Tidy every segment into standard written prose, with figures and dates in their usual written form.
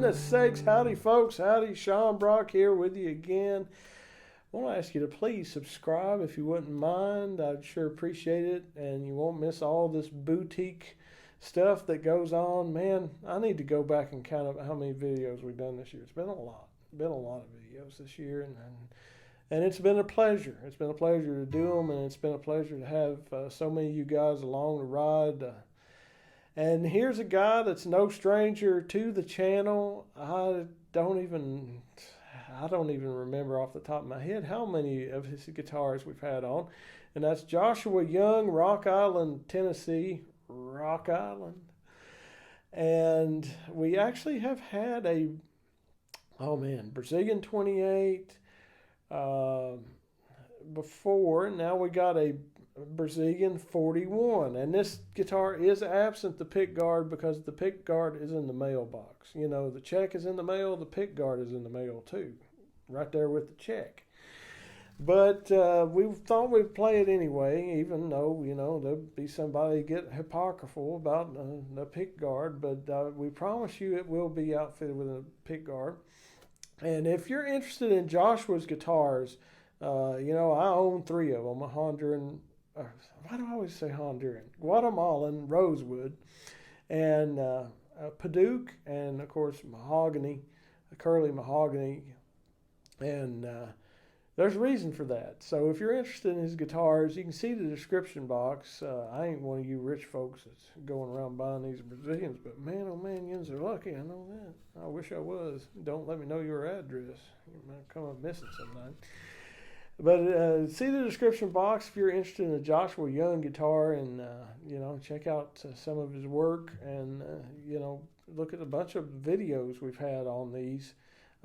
goodness sakes, howdy folks, howdy, Sean Brock here with you again. I want to ask you to please subscribe if you wouldn't mind. I'd sure appreciate it, and you won't miss all this boutique stuff that goes on. Man, I need to go back and count up how many videos we've done this year. It's been a lot. Been a lot of videos this year, and it's been a pleasure. It's been a pleasure to do them, and it's been a pleasure to have so many of you guys along the ride. And here's a guy that's no stranger to the channel. I don't even remember off the top of my head how many of his guitars we've had on. And that's Joshua Young, Rock Island, Tennessee. Rock Island. And we actually have had a, Brazilian 28 before. Now we got a Brazilian 41. And this guitar is absent the pick guard because the pick guard is in the mailbox. You know, the check is in the mail, the pick guard is in the mail too. Right there with the check. But we thought we'd play it anyway, even though, you know, there'd be somebody get hypocritical about the pick guard. But we promise you it will be outfitted with a pick guard. And if you're interested in Joshua's guitars, you know, I own 3 of them. A Honduran, why do I always say Honduran? Guatemalan Rosewood, and a Paduke, and of course mahogany, a curly mahogany. And there's a reason for that. So if you're interested in his guitars, you can see the description box. I ain't one of you rich folks that's going around buying these Brazilians, but man, oh man, yous are lucky. I know that. I wish I was. Don't let me know your address. You might come up missing sometime. But see the description box if you're interested in a Joshua Young guitar, and you know, check out some of his work, and you know, look at a bunch of videos we've had on these.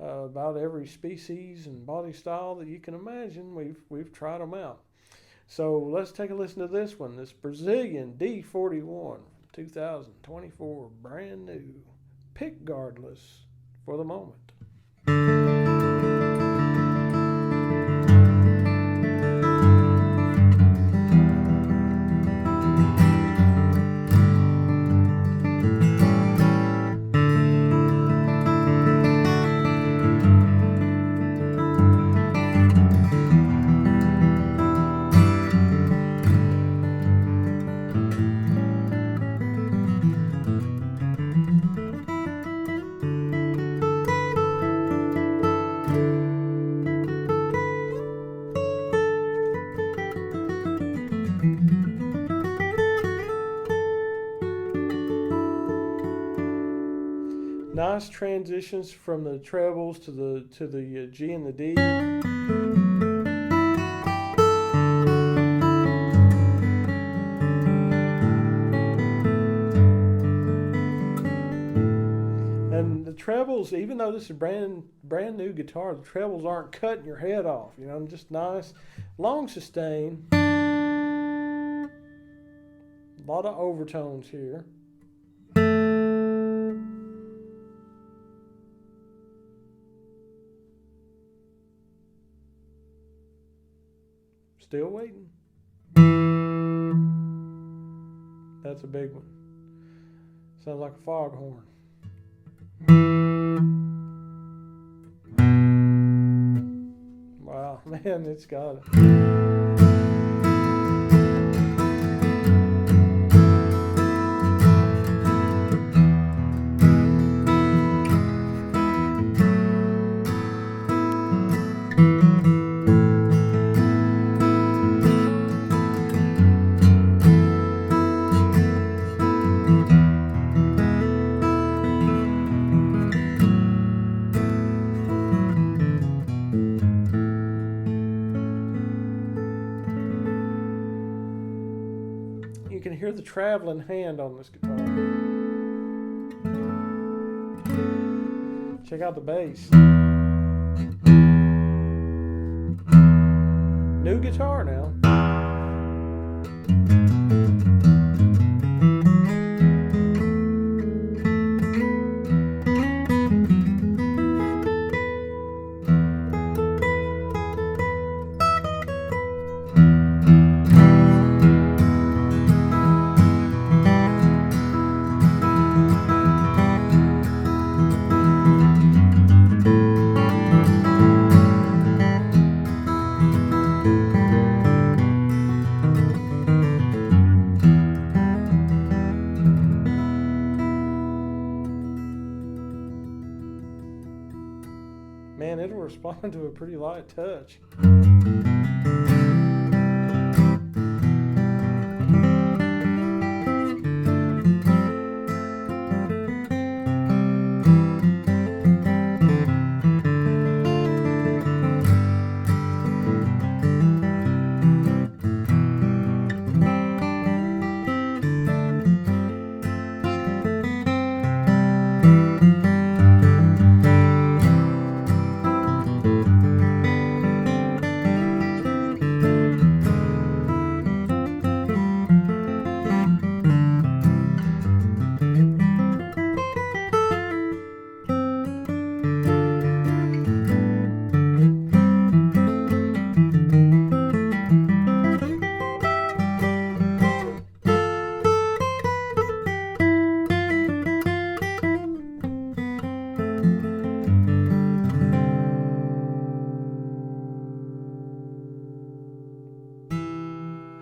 About every species and body style that you can imagine, we've tried them out. So let's take a listen to this one, this Brazilian D41 2024, brand new, pick guardless for the moment. Nice transitions from the trebles to the G and the D. And the trebles, even though this is a brand new guitar, the trebles aren't cutting your head off. You know, just nice, long sustain. A lot of overtones here. Still waiting. That's a big one. Sounds like a foghorn. Wow, man, it's got it. You can hear the traveling hand on this guitar. Check out the bass. New guitar now. man, it'll respond to a pretty light touch.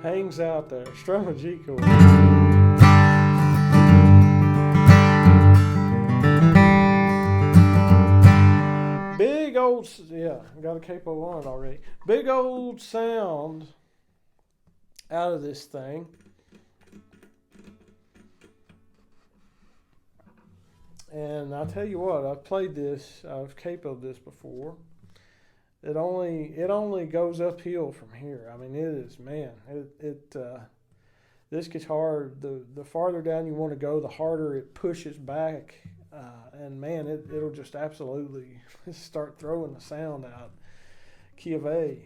Hangs out there, strum a G chord. Big old, yeah, got a capo on it already. Big old sound out of this thing. And I'll tell you what, I've played this, I've capoed this before. It only goes uphill from here. I mean, it is, man. This guitar, the farther down you want to go, the harder it pushes back, and man, it'll just absolutely start throwing the sound out. Key of A.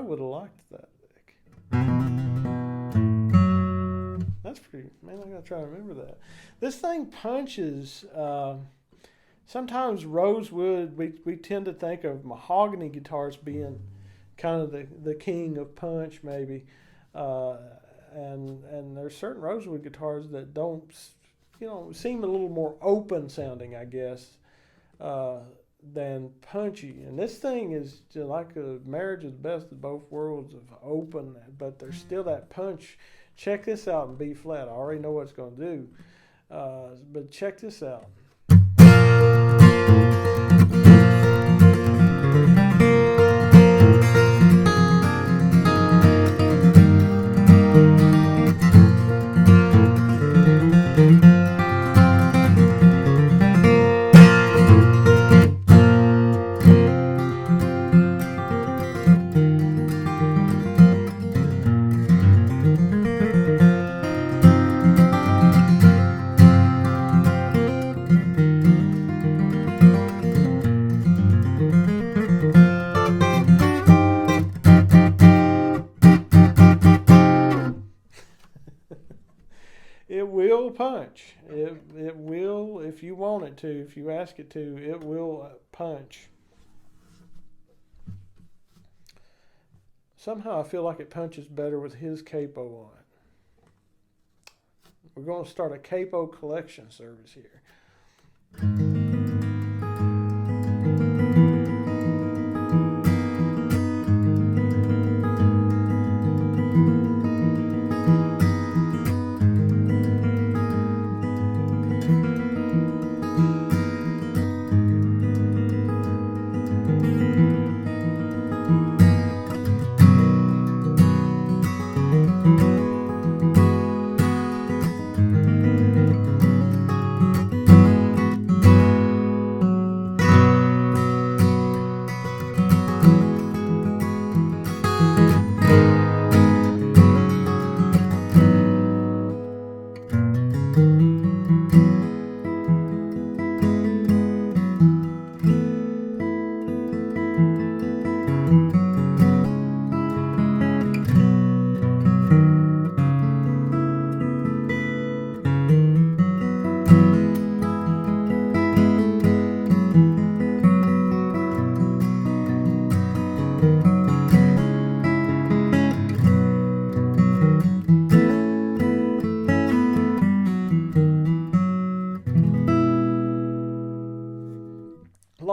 Would have liked that lick. That's pretty, man, I gotta try to remember that. This thing punches, sometimes Rosewood, we tend to think of mahogany guitars being kind of the king of punch maybe, and there's certain Rosewood guitars that don't, seem a little more open sounding, I guess, than punchy. And this thing is just like a marriage of the best of both worlds of open, but there's still that punch. Check this out in B flat. I already know what it's going to do, but check this out. It will punch. It will, if you want it to, if you ask it to, it will punch. Somehow I feel like it punches better with his capo on it. We're going to start a capo collection service here.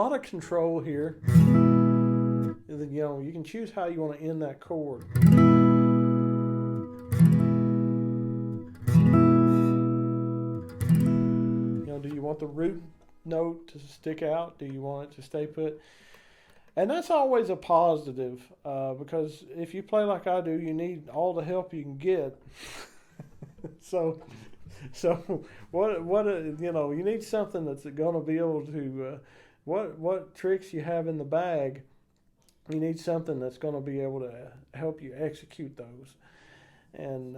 lot of control here. You know, you can choose how you want to end that chord. You know, do you want the root note to stick out? Do you want it to stay put? And that's always a positive, because if you play like I do, you need all the help you can get. So what you know, you need something that's going to be able to what tricks you have in the bag. You need something that's going to be able to help you execute those. And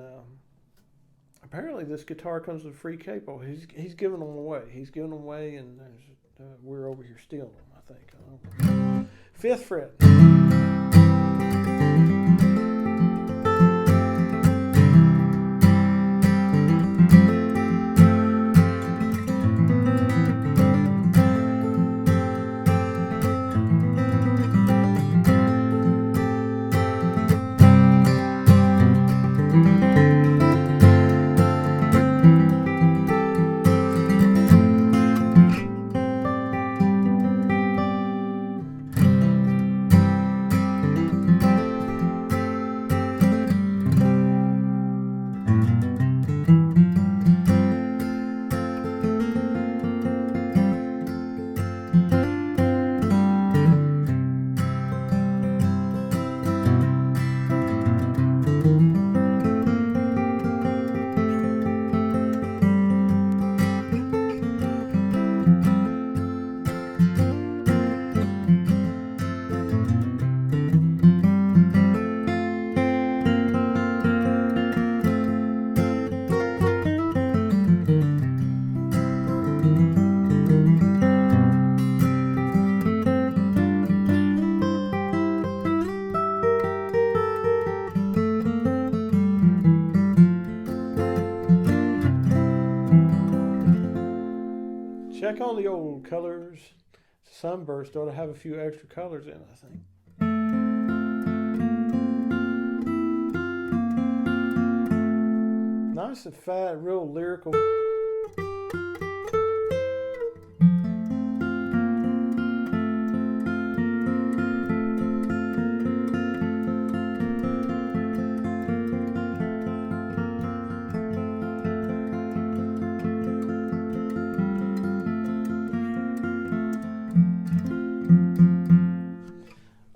apparently, this guitar comes with a free capo. He's giving them away. He's giving them away, and we're over here stealing them, I think. I don't know. 5th fret. Check on the old colors. Sunburst ought to have a few extra colors in, I think. Nice and fat, real lyrical.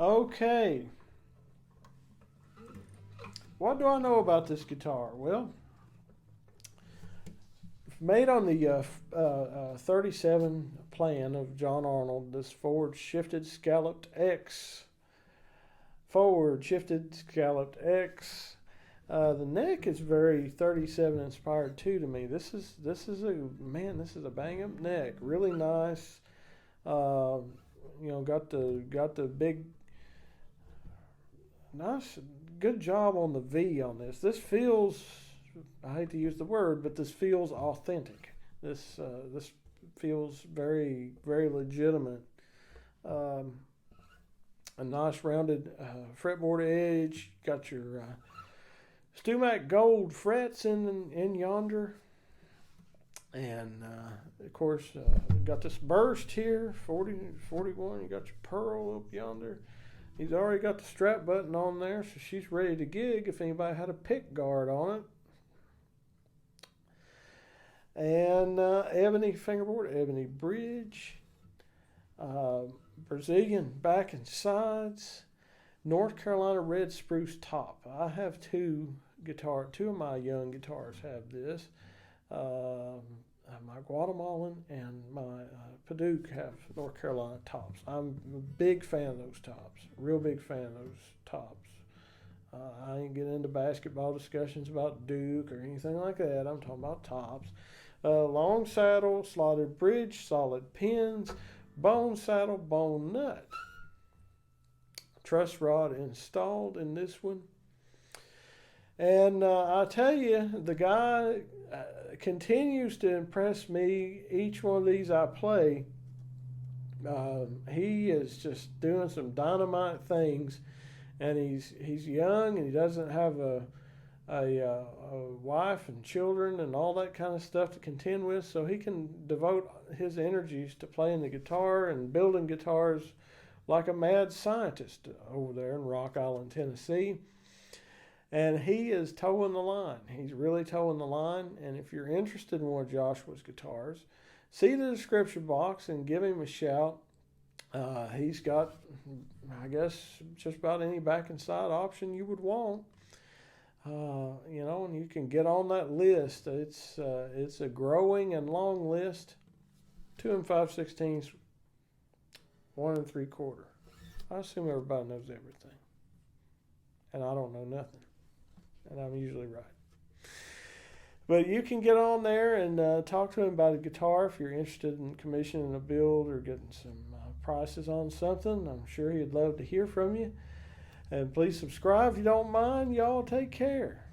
Okay, what do I know about this guitar? Well, made on the 37 plan of John Arnold, this forward shifted scalloped X. Forward shifted scalloped X. The neck is very 37 inspired too to me. This is a bang up neck, really nice. You know, got the big. Nice, good job on the V on this. This feels, I hate to use the word, but this feels authentic. This feels very, very legitimate. A nice rounded fretboard edge. Got your Stumac gold frets in yonder. And, of course, got this burst here, 40, 41. You got your pearl up yonder. He's already got the strap button on there, so she's ready to gig if anybody had a pick guard on it. And ebony fingerboard, ebony bridge, Brazilian back and sides, North Carolina red spruce top. I have two of my Youngguitars have this. My Guatemalan and my Paducah have North Carolina tops. I'm a big fan of those tops, real big fan of those tops. I ain't getting into basketball discussions about Duke or anything like that. I'm talking about tops. Long saddle, slotted bridge, solid pins, bone saddle, bone nut. Truss rod installed in this one. And I tell you, the guy continues to impress me. Each one of these I play, he is just doing some dynamite things, and he's young and he doesn't have a a wife and children and all that kind of stuff to contend with, so he can devote his energies to playing the guitar and building guitars like a mad scientist over there in Rock Island, Tennessee. And he is towing the line. He's really towing the line. And if you're interested in one of Joshua's guitars, see the description box and give him a shout. He's got, I guess, just about any back and side option you would want. And you can get on that list. It's a growing and long list. 2 5/16, 1 3/4. I assume everybody knows everything, and I don't know nothing, and I'm usually right. But you can get on there and talk to him about a guitar if you're interested in commissioning a build or getting some prices on something. I'm sure he'd love to hear from you. And please subscribe if you don't mind. Y'all take care.